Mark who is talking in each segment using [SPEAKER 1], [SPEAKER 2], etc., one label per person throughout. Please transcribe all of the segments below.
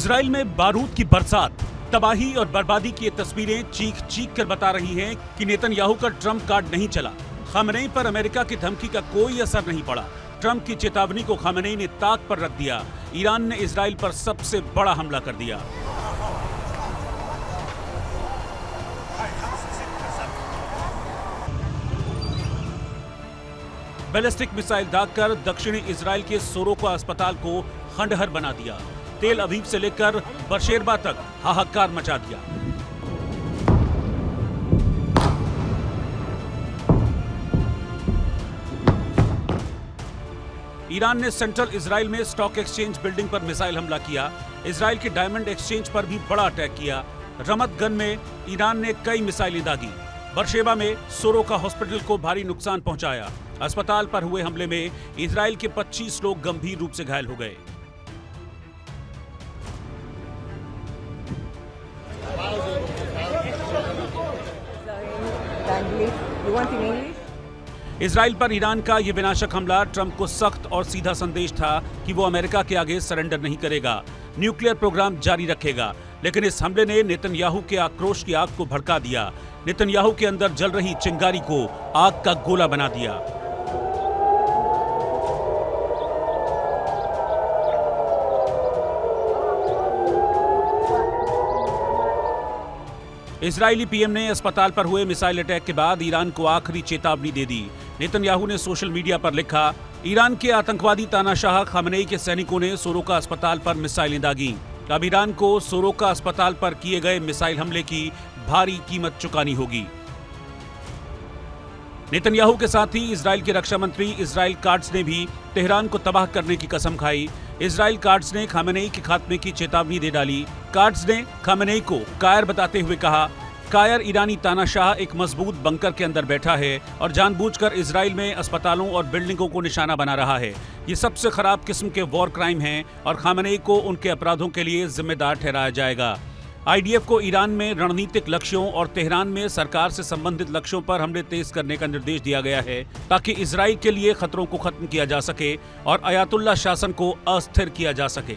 [SPEAKER 1] Israel में बारूद की बरसात, तबाही और बर्बादी की ये तस्वीरें चीख चीख कर बता रही हैं कि नेतन्याहू का ट्रम्प कार्ड नहीं चला। खामेनेई पर अमेरिका की धमकी का कोई असर नहीं पड़ा। ट्रम्प की चेतावनी को खामेनेई ने ताक पर रख दिया। ईरान ने इजराइल पर सबसे बड़ा हमला कर दिया। बैलिस्टिक मिसाइल दागकर दक्षिणी इजराइल के सोरोका अस्पताल को खंडहर बना दिया। तेल अवीव से लेकर बशेरबा तक हाहाकार मचा दिया। ईरान ने सेंट्रल इजराइल में स्टॉक एक्सचेंज बिल्डिंग पर मिसाइल हमला किया। इजराइल के डायमंड एक्सचेंज पर भी बड़ा अटैक किया। रमत गन में ईरान ने कई मिसाइलें दागी। बशेरबा में सोरोका हॉस्पिटल को भारी नुकसान पहुंचाया। अस्पताल पर हुए हमले में इजराइल के 25 लोग गंभीर रूप से घायल हो गए। इजराइल पर ईरान का यह विनाशक हमला ट्रंप को सख्त और सीधा संदेश था कि वो अमेरिका के आगे सरेंडर नहीं करेगा, न्यूक्लियर प्रोग्राम जारी रखेगा। लेकिन इस हमले ने नेतन्याहू के आक्रोश की आग को भड़का दिया। नेतन्याहू के अंदर जल रही चिंगारी को आग का गोला बना दिया। इजरायली पीएम ने अस्पताल पर हुए मिसाइल अटैक के बाद ईरान को आखिरी चेतावनी दे दी। नेतन्याहू ने सोशल मीडिया पर लिखा, ईरान के आतंकवादी तानाशाह खामेनेई के सैनिकों ने सोरोका अस्पताल पर मिसाइलें दागी। अब ईरान को सोरोका अस्पताल पर किए गए मिसाइल हमले की भारी कीमत चुकानी होगी। नेतन्याहू के साथ ही इजराइल के रक्षा मंत्री इजराइल काट्ज ने भी तेहरान को तबाह करने की कसम खाई। इजराइल काट्ज ने खामेनेई के खात्मे की चेतावनी दे डाली। काट्ज ने खामेनेई को कायर बताते हुए कहा, कायर ईरानी तानाशाह एक मजबूत बंकर के अंदर बैठा है और जानबूझकर इजराइल में अस्पतालों और बिल्डिंगों को निशाना बना रहा है। ये सबसे खराब किस्म के वॉर क्राइम हैं और खामेनेई को उनके अपराधों के लिए जिम्मेदार ठहराया जाएगा। आईडीएफ को ईरान में रणनीतिक लक्ष्यों और तेहरान में सरकार से संबंधित लक्ष्यों पर हमले तेज करने का निर्देश दिया गया है ताकि इजराइल के लिए खतरों को खत्म किया जा सके और अयातुल्ला शासन को अस्थिर किया जा सके।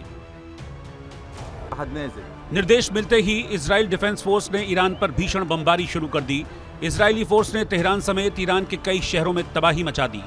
[SPEAKER 1] निर्देश मिलते ही इजराइल डिफेंस फोर्स ने ईरान पर भीषण बमबारी शुरू कर दी। इजरायली फोर्स ने तेहरान समेत ईरान के कई शहरों में तबाही मचा दी।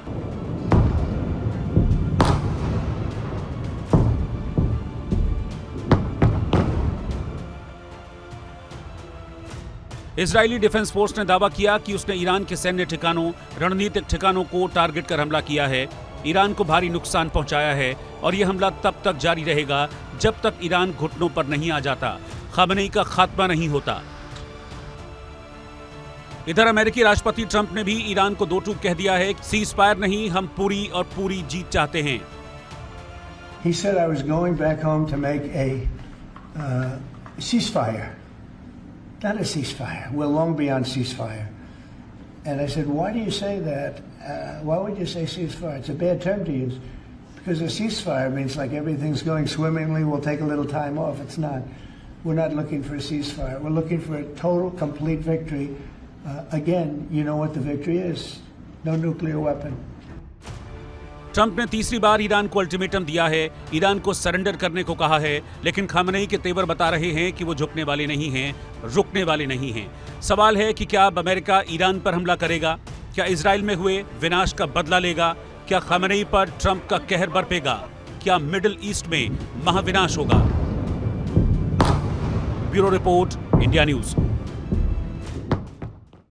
[SPEAKER 1] इजरायली डिफेंस फोर्स ने दावा किया कि उसने ईरान के सैन्य ठिकानों, रणनीतिक ठिकानों को टारगेट कर हमला किया है, ईरान को भारी नुकसान पहुंचाया है और यह हमला तब तक जारी रहेगा जब तक ईरान घुटनों पर नहीं आ जाता, खामेनेई का खात्मा नहीं होता। इधर अमेरिकी राष्ट्रपति ट्रंप ने भी ईरान को दो टूक कह दिया है, सीज फायर नहीं, हम पूरी और पूरी जीत चाहते हैं।
[SPEAKER 2] He said I was going back home to make a ceasefire. Not a ceasefire. We're long beyond ceasefire. And I said, why do you say that? Why would you say ceasefire? It's a bad term to use. Because a ceasefire means like everything's going swimmingly, we'll take a little time off. It's not. We're not looking for a ceasefire. We're looking for a total, complete victory. Again, you know what the victory is. No nuclear weapon.
[SPEAKER 1] Trump ने तीसरी बार Iran को ultimatum दिया है, Iran को surrender करने को कहा है, लेकिन खामेनेई के तेवर बता रहे हैं कि वो झुकने वाले नहीं हैं, रुकने वाले नहीं हैं। सवाल है कि क्या अब अमेरिका ईरान पर हमला करेगा? क्या इजराइल में हुए विनाश का बदला लेगा? क्या खामेनेई पर ट्रंप का कहर बरपेगा? क्या मिडिल ईस्ट में महाविनाश होगा? Bureau report, India news.